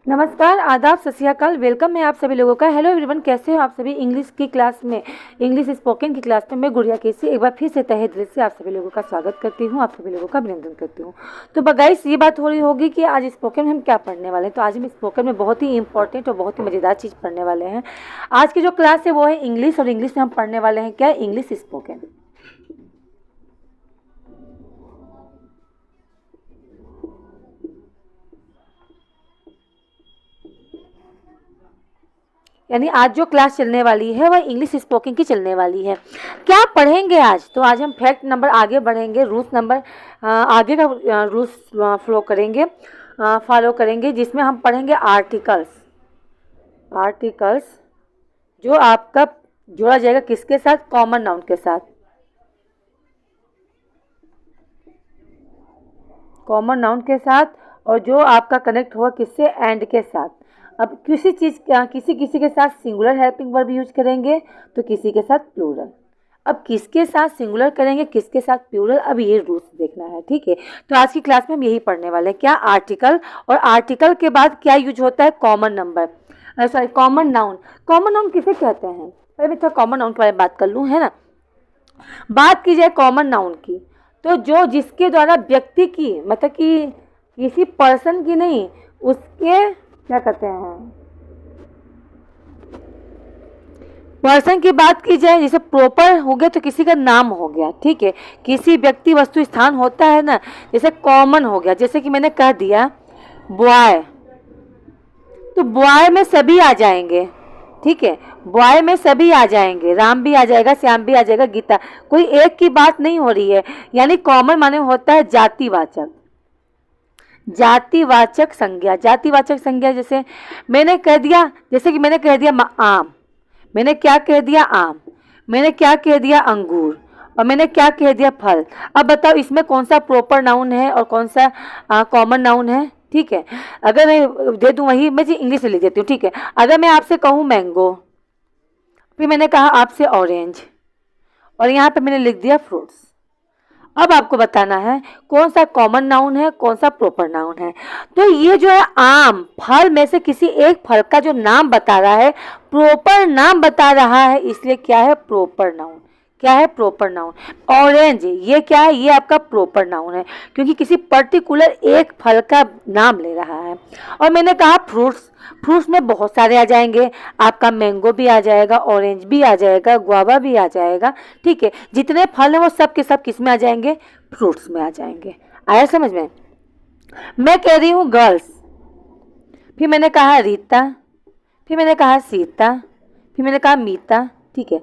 नमस्कार, आदाब, सत श्री अकाल। वेलकम है आप सभी लोगों का। हेलो एवरीवन, कैसे हो आप सभी। इंग्लिश की क्लास में, इंग्लिश स्पोकन की क्लास में मैं गुड़िया केसी एक बार फिर से तहे दिल से आप सभी लोगों का स्वागत करती हूँ, आप सभी लोगों का अभिनंदन करती हूँ। तो गाइस, ये बात हो रही होगी कि आज स्पोकन में हम क्या पढ़ने वाले हैं। तो आज हम स्पोकन में बहुत ही इंपॉर्टेंट और बहुत ही मज़ेदार चीज़ पढ़ने वाले हैं। आज की जो क्लास है वो है इंग्लिश, और इंग्लिश में हम पढ़ने वाले हैं क्या, इंग्लिश स्पोकन। यानी आज जो क्लास चलने वाली है वह इंग्लिश स्पोकन की चलने वाली है। क्या पढ़ेंगे आज, तो आज हम फैक्ट नंबर आगे बढ़ेंगे, रूल्स नंबर आगे का रूल्स फॉलो करेंगे, जिसमें हम पढ़ेंगे आर्टिकल्स जो आपका जोड़ा जाएगा किसके साथ, कॉमन नाउन के साथ। कॉमन नाउन के साथ, और जो आपका कनेक्ट होगा किससे, एंड के साथ। अब किसी किसी के साथ सिंगुलर हेल्पिंग वर्ब यूज करेंगे तो किसी के साथ प्लूरल। अब किसके साथ सिंगुलर करेंगे, किसके साथ प्लूरल, अब ये रूल्स देखना है, ठीक है। तो आज की क्लास में हम यही पढ़ने वाले हैं, क्या, आर्टिकल। और आर्टिकल के बाद क्या यूज होता है, common number, sorry common noun. Common noun किसे कहते हैं, पहले मैं थोड़ा कॉमन नाउन के बारे में बात कर लूँ, है ना। बात की जाए कॉमन नाउन की, तो जो जिसके द्वारा व्यक्ति की, मतलब कि किसी पर्सन की नहीं, उसके क्या कहते हैं, पर्सन की बात की जाए, जैसे प्रॉपर हो गया तो किसी का नाम हो गया, ठीक है। किसी व्यक्ति वस्तु स्थान होता है ना, जैसे कॉमन हो गया, जैसे कि मैंने कह दिया बॉय, तो बॉय में सभी आ जाएंगे, ठीक है। बॉय में सभी आ जाएंगे, राम भी आ जाएगा, श्याम भी आ जाएगा, गीता, कोई एक की बात नहीं हो रही है। यानी कॉमन माने होता है जातिवाचक, जातिवाचक संज्ञा। जातिवाचक संज्ञा जैसे मैंने कह दिया, जैसे कि मैंने कह दिया आम, मैंने क्या कह दिया, आम, मैंने क्या कह दिया, अंगूर, और मैंने क्या कह दिया, फल। अब बताओ इसमें कौन सा प्रॉपर नाउन है और कौन सा कॉमन नाउन है, ठीक है। अगर मैं दे दूं वही, मैं जी इंग्लिश में लिख देती हूँ, ठीक है। अगर मैं आपसे कहूँ मैंगो, फिर मैंने कहा आपसे ऑरेंज, और यहाँ पे मैंने लिख दिया फ्रूट्स। अब आपको बताना है कौन सा कॉमन नाउन है, कौन सा प्रॉपर नाउन है। तो ये जो है आम, फल में से किसी एक फल का जो नाम बता रहा है, प्रॉपर नाम बता रहा है, इसलिए क्या है, प्रॉपर नाउन। क्या है, प्रॉपर नाउन। ऑरेंज, ये क्या है, ये आपका प्रॉपर नाउन है, क्योंकि किसी पर्टिकुलर एक फल का नाम ले रहा है। और मैंने कहा फ्रूट्स, फ्रूट्स में बहुत सारे आ जाएंगे, आपका मैंगो भी आ जाएगा, ऑरेंज भी आ जाएगा, गुआवा भी आ जाएगा, ठीक है। जितने फल हैं वो सब के सब किस में आ जाएंगे, फ्रूट्स में आ जाएंगे। आया समझ में। मैं कह रही हूँ गर्ल्स, फिर मैंने कहा रीता, फिर मैंने कहा सीता, फिर मैंने कहा मीता, ठीक है।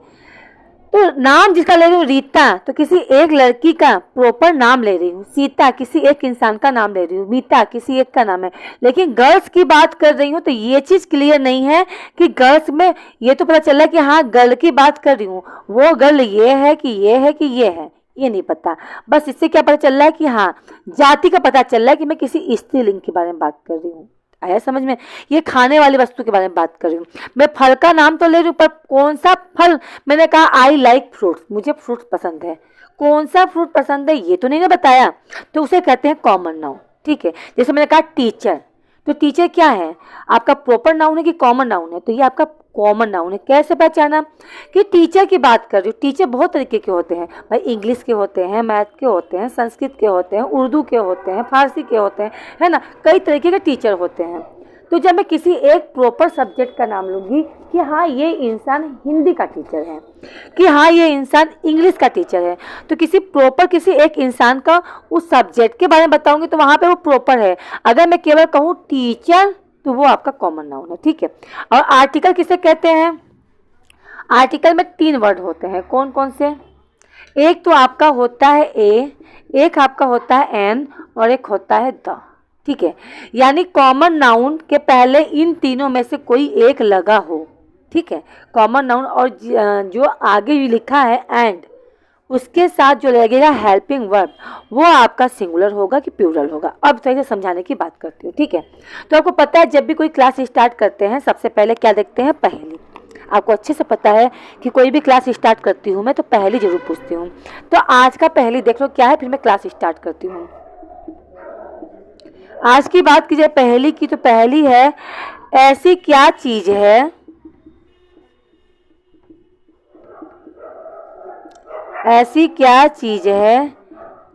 तो नाम जिसका ले रही हूँ रीता, तो किसी एक लड़की का प्रॉपर नाम ले रही हूँ, सीता किसी एक इंसान का नाम ले रही हूँ, मीता किसी एक का नाम है। लेकिन गर्ल्स की बात कर रही हूँ तो ये चीज क्लियर नहीं है कि गर्ल्स में, ये तो पता चला कि हाँ गर्ल की बात कर रही हूँ, वो गर्ल ये है कि ये है कि ये है, ये नहीं पता। बस इससे क्या पता चल रहा है कि हाँ जाति का पता चल रहा है कि मैं किसी स्त्रीलिंग के बारे में बात कर रही हूँ। आया समझ में। ये खाने वाली वस्तु के बारे में बात कर रही हूँ। मैं फल का नाम तो ले रही हूँ, पर कौन सा फल, मैंने कहा आई लाइक फ्रूट्स, मुझे फ्रूट्स पसंद है, कौन सा फ्रूट पसंद है ये तो नहीं ना बताया, तो उसे कहते हैं कॉमन नाउन, ठीक है। जैसे मैंने कहा टीचर, तो टीचर क्या है, आपका प्रॉपर नाउन है कि कॉमन नाउन है, तो ये आपका कॉमन नाउन है। कैसे पहचाना कि टीचर की बात कर रही हूँ। टीचर बहुत तरीके के होते हैं भाई, इंग्लिश के होते हैं, मैथ के होते हैं, संस्कृत के होते हैं, उर्दू के होते हैं, फारसी के होते हैं, है ना, कई तरीके के टीचर होते हैं। तो जब मैं किसी एक प्रॉपर सब्जेक्ट का नाम लूँगी कि हाँ ये इंसान हिंदी का टीचर है, कि हाँ ये इंसान इंग्लिश का टीचर है, तो किसी प्रॉपर किसी एक इंसान का उस सब्जेक्ट के बारे में बताऊंगी तो वहाँ पे वो प्रॉपर है। अगर मैं केवल कहूँ टीचर तो वो आपका कॉमन नाउन है, ठीक है। और आर्टिकल किसे कहते हैं, आर्टिकल में 3 वर्ड होते हैं, कौन कौन से, एक तो आपका होता है ए, एक आपका होता है एन, और एक होता है द, ठीक है। यानी कॉमन नाउन के पहले इन तीनों में से कोई एक लगा हो, ठीक है, कॉमन नाउन। और जो आगे भी लिखा है एंड, उसके साथ जो लगेगा हेल्पिंग वर्ब, वो आपका सिंगुलर होगा कि प्लूरल होगा। अब सही से समझाने की बात करती हूँ, ठीक है। तो आपको पता है जब भी कोई क्लास स्टार्ट करते हैं सबसे पहले क्या देखते हैं, पहेली। आपको अच्छे से पता है कि कोई भी क्लास स्टार्ट करती हूँ मैं तो पहेली जरूर पूछती हूँ। तो आज का पहेली देख लो क्या है, फिर मैं क्लास स्टार्ट करती हूँ। आज की बात की जाए पहेली की, तो पहेली है, ऐसी क्या चीज है, ऐसी क्या चीज है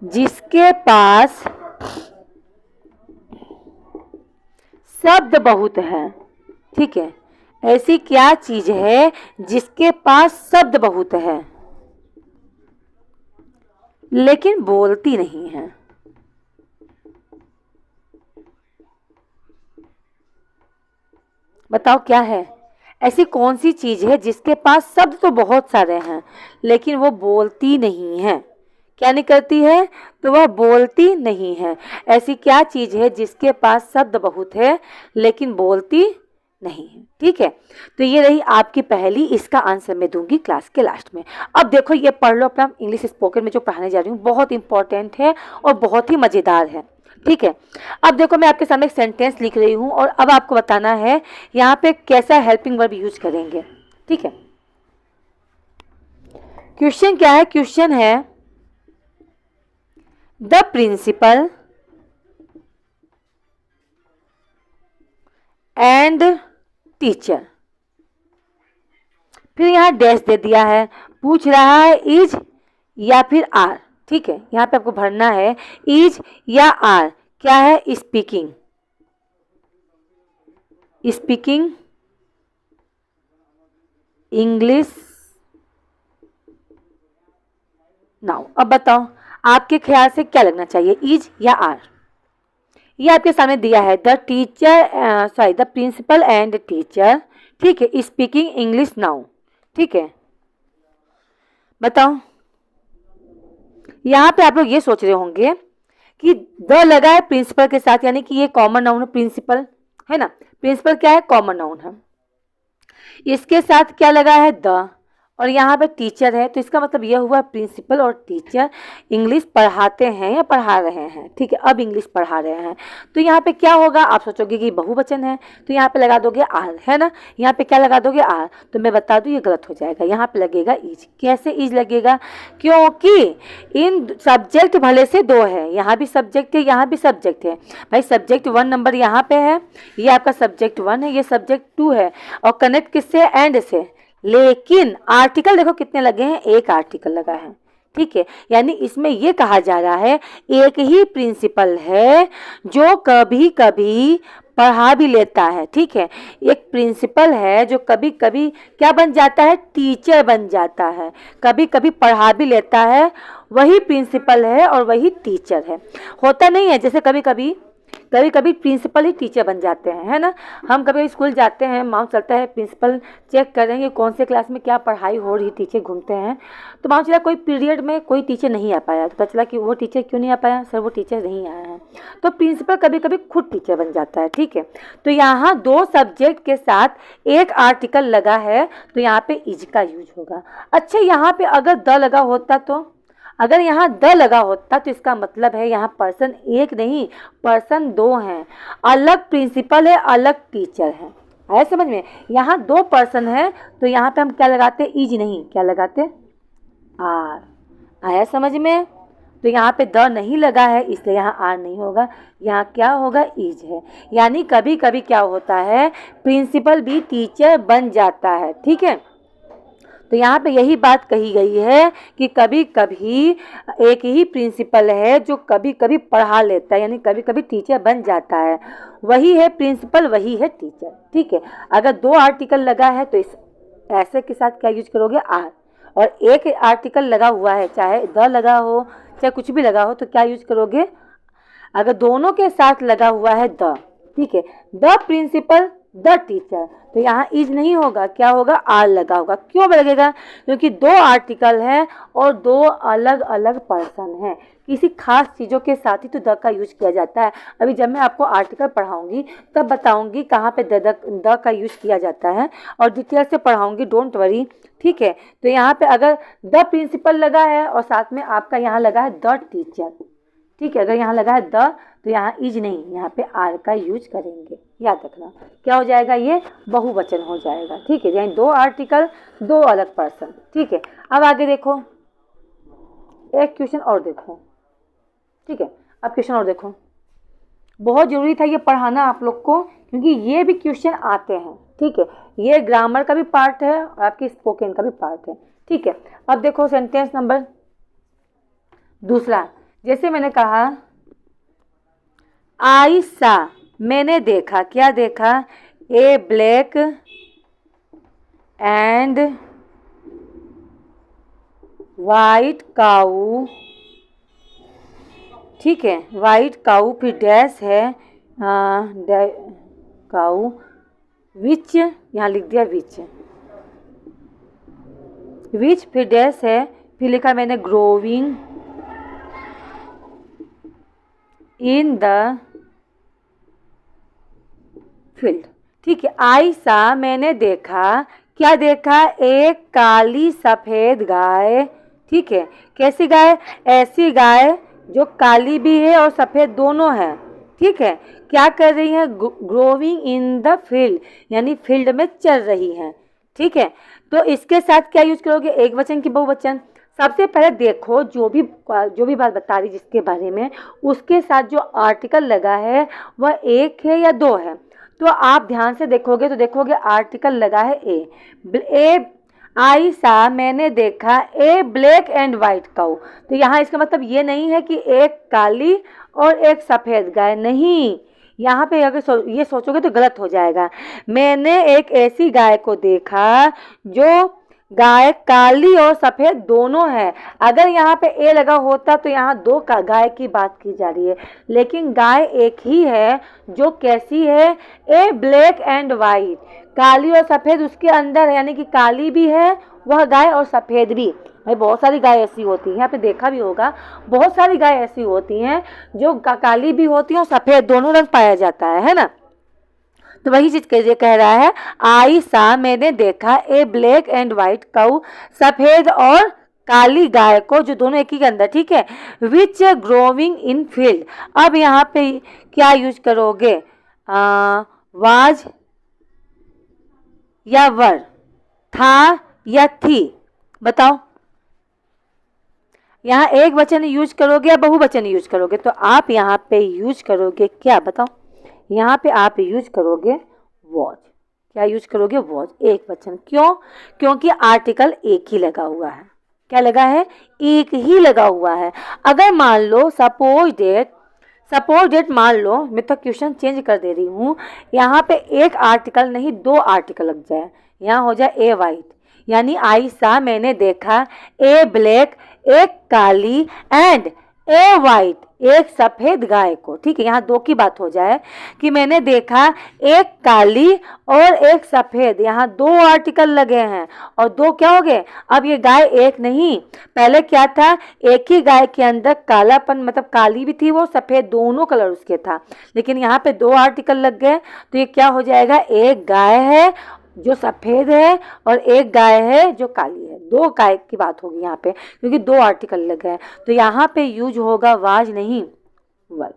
जिसके पास शब्द बहुत है। ठीक है, ऐसी क्या चीज है जिसके पास शब्द बहुत है लेकिन बोलती नहीं है। बताओ क्या है, ऐसी कौन सी चीज है जिसके पास शब्द तो बहुत सारे हैं लेकिन वो बोलती नहीं है। क्या नहीं करती है, तो वह बोलती नहीं है। ऐसी क्या चीज है जिसके पास शब्द बहुत है लेकिन बोलती नहीं है। ठीक है, तो ये रही आपकी पहेली, इसका आंसर मैं दूंगी क्लास के लास्ट में। अब देखो ये पढ़ लो अपना इंग्लिश स्पोकन में जो पढ़ाने जा रही हूँ, बहुत इंपॉर्टेंट है और बहुत ही मजेदार है। ठीक है, अब देखो मैं आपके सामने एक सेंटेंस लिख रही हूँ और अब आपको बताना है यहाँ पे कैसा हेल्पिंग वर्ब यूज करेंगे। ठीक है, क्वेश्चन क्या है, क्वेश्चन है द प्रिंसिपल एंड टीचर, फिर यहाँ डैश दे दिया है, पूछ रहा है इज या फिर आर। ठीक है, यहाँ पे आपको भरना है इज या आर। क्या है, स्पीकिंग, स्पीकिंग इंग्लिश नाउ। अब बताओ आपके ख्याल से क्या लगना चाहिए, इज या आर। ये आपके सामने दिया है the teacher the principal and teacher. ठीक है, स्पीकिंग इंग्लिश नाउ। ठीक है, बताओ यहाँ पे आप लोग ये सोच रहे होंगे कि द लगा है प्रिंसिपल के साथ, यानी कि ये कॉमन नाउन है, प्रिंसिपल है ना, प्रिंसिपल क्या है, कॉमन नाउन है। इसके साथ क्या लगा है, द, और यहाँ पे टीचर है, तो इसका मतलब यह हुआ प्रिंसिपल और टीचर इंग्लिश पढ़ाते हैं या पढ़ा रहे हैं। ठीक है, अब इंग्लिश पढ़ा रहे हैं, तो यहाँ पे क्या होगा, आप सोचोगे कि बहुवचन है, तो यहाँ पे लगा दोगे आर, है ना, यहाँ पे क्या लगा दोगे, आर। तो मैं बता दूं ये गलत हो जाएगा, यहाँ पे लगेगा इज। कैसे इज लगेगा, क्योंकि इन सब्जेक्ट भले से दो है, यहाँ भी सब्जेक्ट है, यहाँ भी सब्जेक्ट है। भाई सब्जेक्ट 1 नंबर यहाँ पे है, ये आपका सब्जेक्ट 1 है, ये सब्जेक्ट 2 है, और कनेक्ट किससे, एंड से। लेकिन आर्टिकल देखो कितने लगे हैं, एक आर्टिकल लगा है। ठीक है, यानी इसमें यह कहा जा रहा है एक ही प्रिंसिपल है जो कभी कभी पढ़ा भी लेता है। ठीक है, एक प्रिंसिपल है जो कभी कभी क्या बन जाता है, टीचर बन जाता है, कभी कभी पढ़ा भी लेता है, वही प्रिंसिपल है और वही टीचर है। होता नहीं है जैसे कभी कभी प्रिंसिपल ही टीचर बन जाते हैं, है ना। हम कभी स्कूल जाते हैं, मालूम चलता है प्रिंसिपल चेक करेंगे कौन से क्लास में क्या पढ़ाई हो रही, टीचर घूमते हैं, तो मालूम चला कोई पीरियड में कोई टीचर नहीं आ पाया, तो पता चला कि वो टीचर क्यों नहीं आ पाया, सर वो टीचर नहीं आया है। तो प्रिंसिपल कभी कभी खुद टीचर बन जाता है। ठीक है, तो यहाँ 2 सब्जेक्ट के साथ एक आर्टिकल लगा है, तो यहाँ पे इज का यूज होगा। अच्छा, यहाँ पे अगर द लगा होता, तो अगर यहाँ द लगा होता तो इसका मतलब है यहाँ पर्सन एक नहीं, पर्सन 2 हैं, अलग प्रिंसिपल है, अलग टीचर है। आया समझ में, यहाँ 2 पर्सन है, तो यहाँ पे हम क्या लगाते, इज नहीं, क्या लगाते, आर। आया समझ में, तो यहाँ पे द नहीं लगा है इसलिए यहाँ आर नहीं होगा, यहाँ क्या होगा, इज है। यानी कभी कभी क्या होता है, प्रिंसिपल भी टीचर बन जाता है। ठीक है, तो यहाँ पे यही बात कही गई है कि कभी कभी एक ही प्रिंसिपल है जो कभी कभी पढ़ा लेता है, यानी कभी कभी टीचर बन जाता है, वही है प्रिंसिपल, वही है टीचर। ठीक है, अगर 2 आर्टिकल लगा है तो इस ऐसे के साथ क्या यूज करोगे, आर, और एक आर्टिकल लगा हुआ है, चाहे द लगा हो चाहे कुछ भी लगा हो, तो क्या यूज करोगे, अगर दोनों के साथ लगा हुआ है द। ठीक है, द प्रिंसिपल द टीचर, तो यहाँ इज नहीं होगा, क्या होगा, आर लगा होगा। क्यों लगेगा, क्योंकि 2 आर्टिकल है और 2 अलग अलग पर्सन हैं, किसी खास चीज़ों के साथ ही तो द का यूज किया जाता है। अभी जब मैं आपको आर्टिकल पढ़ाऊंगी तब बताऊंगी कहाँ पे द का यूज किया जाता है और डिटेल से पढ़ाऊंगी, डोंट वरी। ठीक है, तो यहाँ पे अगर द प्रिंसिपल लगा है और साथ में आपका यहाँ लगा है द टीचर, ठीक है, अगर यहाँ लगा है द तो यहाँ इज नहीं, यहाँ पे आर का यूज करेंगे, याद रखना। क्या हो जाएगा, ये बहुवचन हो जाएगा। ठीक है, यानी 2 आर्टिकल 2 अलग पर्सन। ठीक है, अब आगे देखो, एक क्वेश्चन और देखो। ठीक है, अब क्वेश्चन और देखो, बहुत ज़रूरी था ये पढ़ाना आप लोग को, क्योंकि ये भी क्वेश्चन आते हैं। ठीक है, ये ग्रामर का भी पार्ट है और आपकी स्पोकन का भी पार्ट है। ठीक है, अब देखो सेंटेंस नंबर दूसरा, जैसे मैंने कहा आई सा, मैंने देखा, क्या देखा, ए ब्लैक एंड वाइट काऊ। ठीक है, वाइट काऊ, फिर डैश है काऊ, विच, यहाँ लिख दिया विच, विच फिर डैश है, फिर लिखा मैंने ग्रोविंग इन द फील्ड। ठीक है, आई सा, मैंने देखा, क्या देखा, एक काली सफ़ेद गाय। ठीक है, कैसी गाय, ऐसी गाय जो काली भी है और सफ़ेद दोनों है। ठीक है, क्या कर रही है, ग्रोविंग इन द फील्ड, यानी फील्ड में चल रही है। ठीक है, तो इसके साथ क्या यूज करोगे, एक वचन की बहुवचन। सबसे पहले देखो जो भी बात बता रही जिसके बारे में, उसके साथ जो आर्टिकल लगा है वह एक है या दो है। तो आप ध्यान से देखोगे तो देखोगे आर्टिकल लगा है ए आई सा, मैंने देखा ए ब्लैक एंड वाइट काऊ। तो यहाँ इसका मतलब ये नहीं है कि एक काली और एक सफ़ेद गाय, नहीं, यहाँ पे अगर ये सोचोगे तो गलत हो जाएगा। मैंने एक ऐसी गाय को देखा जो गाय काली और सफ़ेद दोनों है। अगर यहाँ पे ए लगा होता तो यहाँ दो का गाय की बात की जा रही है, लेकिन गाय एक ही है जो कैसी है, ए ब्लैक एंड वाइट, काली और सफ़ेद उसके अंदर है, यानी कि काली भी है वह गाय और सफ़ेद भी। भाई बहुत सारी गाय ऐसी होती हैं, आपने देखा भी होगा, बहुत सारी गाय ऐसी होती हैं जो काली भी होती हैं और सफ़ेद दोनों रंग पाया जाता है ना। तो वही चीज कह रहा है, आई सा, मैंने देखा ए ब्लैक एंड वाइट काऊ, सफ़ेद और काली गाय को, जो दोनों एक ही के अंदर। ठीक है, विच ग्रोविंग इन फील्ड। अब यहाँ पे क्या यूज करोगे, वाज या वर, था या थी, बताओ। यहाँ एक वचन यूज करोगे या बहुवचन यूज करोगे, तो आप यहाँ पे यूज करोगे क्या, बताओ। यहाँ पे आप यूज करोगे वॉज। क्या यूज करोगे, वॉज, एक वचन। क्यों, क्योंकि आर्टिकल एक ही लगा हुआ है। क्या लगा है, एक ही लगा हुआ है। अगर मान लो सपोज डेट मान लो, मैं तो क्वेश्चन चेंज कर दे रही हूँ, यहाँ पे एक आर्टिकल नहीं दो आर्टिकल लग जाए, यहाँ हो जाए ए वाइट, यानी आई सा, मैंने देखा, ए ब्लैक, एक काली, एंड ए वाइट, एक सफ़ेद गाय को। ठीक है, यहाँ दो की बात हो जाए कि मैंने देखा एक काली और एक सफ़ेद, यहाँ दो आर्टिकल लगे हैं और दो क्या हो गए, अब ये गाय एक नहीं, पहले क्या था, एक ही गाय के अंदर कालापन, मतलब काली भी थी वो, सफ़ेद, दोनों कलर उसके था, लेकिन यहाँ पे दो आर्टिकल लग गए, तो ये क्या हो जाएगा, एक गाय है जो सफ़ेद है और एक गाय है जो काली है। दो गाय की बात होगी यहाँ पे, क्योंकि दो आर्टिकल लगे हैं, तो यहाँ पे यूज होगा वाज नहीं वर।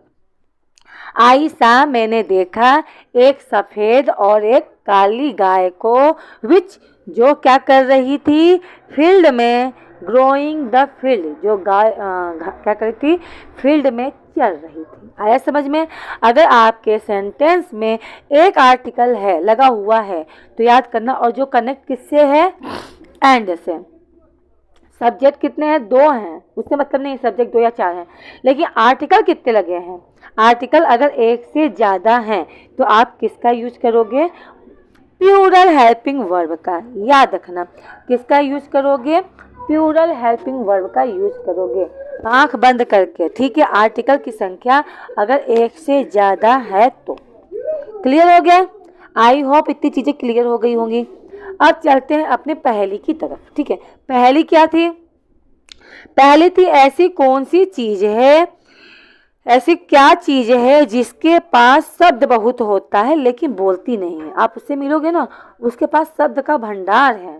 आई सा, मैंने देखा एक सफ़ेद और एक काली गाय को, विच, जो क्या कर रही थी, फील्ड में, ग्रोइंग द फील्ड, जो गाय क्या कर रही थी, फील्ड में चल रही थी। आया समझ में। अगर आपके सेंटेंस में एक आर्टिकल है लगा हुआ है तो याद करना, और जो कनेक्ट किससे है, एंड से। सब्जेक्ट कितने हैं, दो हैं, उससे मतलब नहीं सब्जेक्ट दो या चार हैं, लेकिन आर्टिकल कितने लगे हैं। आर्टिकल अगर एक से ज़्यादा हैं तो आप किसका यूज करोगे, प्लूरल हेल्पिंग वर्ब का। याद रखना, किसका यूज करोगे, प्लूरल हेल्पिंग वर्ब का यूज करोगे, आंख बंद करके। ठीक है, आर्टिकल की संख्या अगर एक से ज़्यादा है तो। क्लियर हो गया, आई होप इतनी चीज़ें क्लियर हो गई होंगी। अब चलते हैं अपने पहेली की तरफ। ठीक है, पहेली क्या थी, पहली थी ऐसी कौन सी चीज़ है, ऐसी क्या चीज़ है जिसके पास शब्द बहुत होता है लेकिन बोलती नहीं है। आप उससे मिलोगे ना, उसके पास शब्द का भंडार है।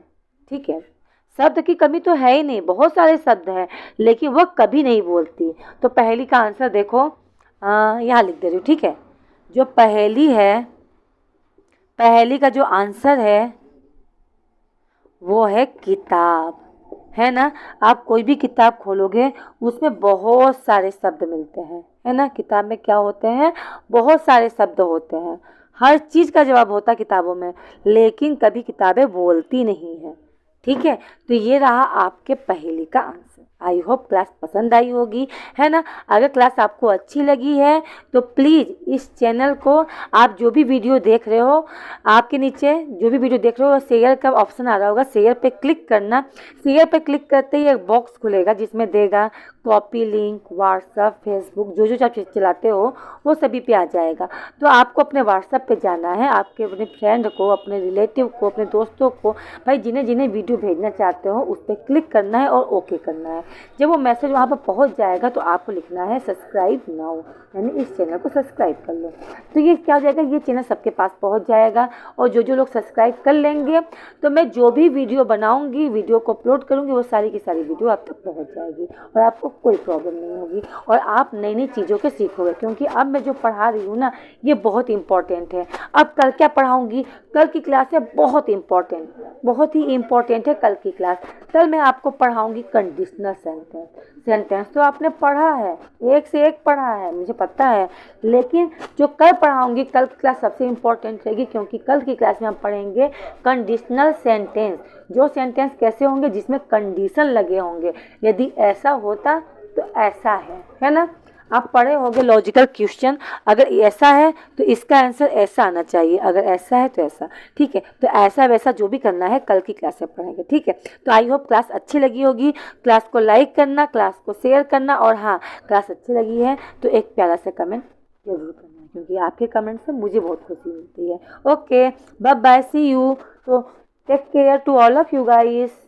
ठीक है, शब्द की कमी तो है ही नहीं, बहुत सारे शब्द हैं लेकिन वह कभी नहीं बोलती। तो पहेली का आंसर देखो, यहाँ लिख दे रही हूँ। ठीक है, जो पहेली है, पहेली का जो आंसर है वो है किताब। है ना। आप कोई भी किताब खोलोगे उसमें बहुत सारे शब्द मिलते हैं, है ना। किताब में क्या होते हैं, बहुत सारे शब्द होते हैं, हर चीज़ का जवाब होता है किताबों में, लेकिन कभी किताबें बोलती नहीं हैं। ठीक है, तो ये रहा आपके पहेली का आंसर। आई होप क्लास पसंद आई होगी, है ना। अगर क्लास आपको अच्छी लगी है तो प्लीज़ इस चैनल को, आप जो भी वीडियो देख रहे हो, आपके नीचे जो भी वीडियो देख रहे हो शेयर का ऑप्शन आ रहा होगा, शेयर पे क्लिक करना। शेयर पे क्लिक करते ही एक बॉक्स खुलेगा जिसमें देगा कॉपी लिंक, व्हाट्सअप, फेसबुक, जो जो आप चलाते हो वो सभी पे आ जाएगा। तो आपको अपने व्हाट्सअप पे जाना है, आपके अपने फ्रेंड को, अपने रिलेटिव को, अपने दोस्तों को, भाई जिन्हें जिन्हें वीडियो भेजना चाहते हो उस पर क्लिक करना है और ओके करना है। जब वो मैसेज वहाँ पर पहुँच जाएगा तो आपको लिखना है सब्सक्राइब नाउ, यानी इस चैनल को सब्सक्राइब कर लो। तो ये क्या हो जाएगा, ये चैनल सबके पास पहुँच जाएगा, और जो जो लोग सब्सक्राइब कर लेंगे तो मैं जो भी वीडियो बनाऊँगी, वीडियो को अपलोड करूँगी, वो सारी की सारी वीडियो आप तक पहुँच जाएगी और आपको कोई प्रॉब्लम नहीं होगी, और आप नई नई चीज़ों के सीखोगे। क्योंकि अब मैं जो पढ़ा रही हूँ ना, ये बहुत इंपॉर्टेंट है। अब कल क्या पढ़ाऊँगी, कल की क्लास है बहुत इंपॉर्टेंट, बहुत ही इंपॉर्टेंट है कल की क्लास। कल मैं आपको पढ़ाऊँगी कंडीशनल सेंटेंस। सेंटेंस तो आपने पढ़ा है, एक से एक पढ़ा है, मुझे पता है, लेकिन जो कल पढ़ाऊँगी, कल की क्लास सबसे इंपॉर्टेंट रहेगी, क्योंकि कल की क्लास में हम पढ़ेंगे कंडीशनल सेंटेंस। जो सेंटेंस कैसे होंगे, जिसमें कंडीशन लगे होंगे, यदि ऐसा होता तो ऐसा है ना। आप पढ़े होंगे लॉजिकल क्वेश्चन, अगर ऐसा है तो इसका आंसर ऐसा आना चाहिए, अगर ऐसा है तो ऐसा। ठीक है, तो ऐसा वैसा जो भी करना है कल की क्लास में पढ़ेंगे। ठीक है, तो आई होप क्लास अच्छी लगी होगी। क्लास को लाइक करना, क्लास को शेयर करना, और हाँ, क्लास अच्छी लगी है तो एक प्यारा सा कमेंट जरूर करना, क्योंकि आपके कमेंट से मुझे बहुत खुशी मिलती है। Okay, bye bye, see you. तो take care to all of you guys.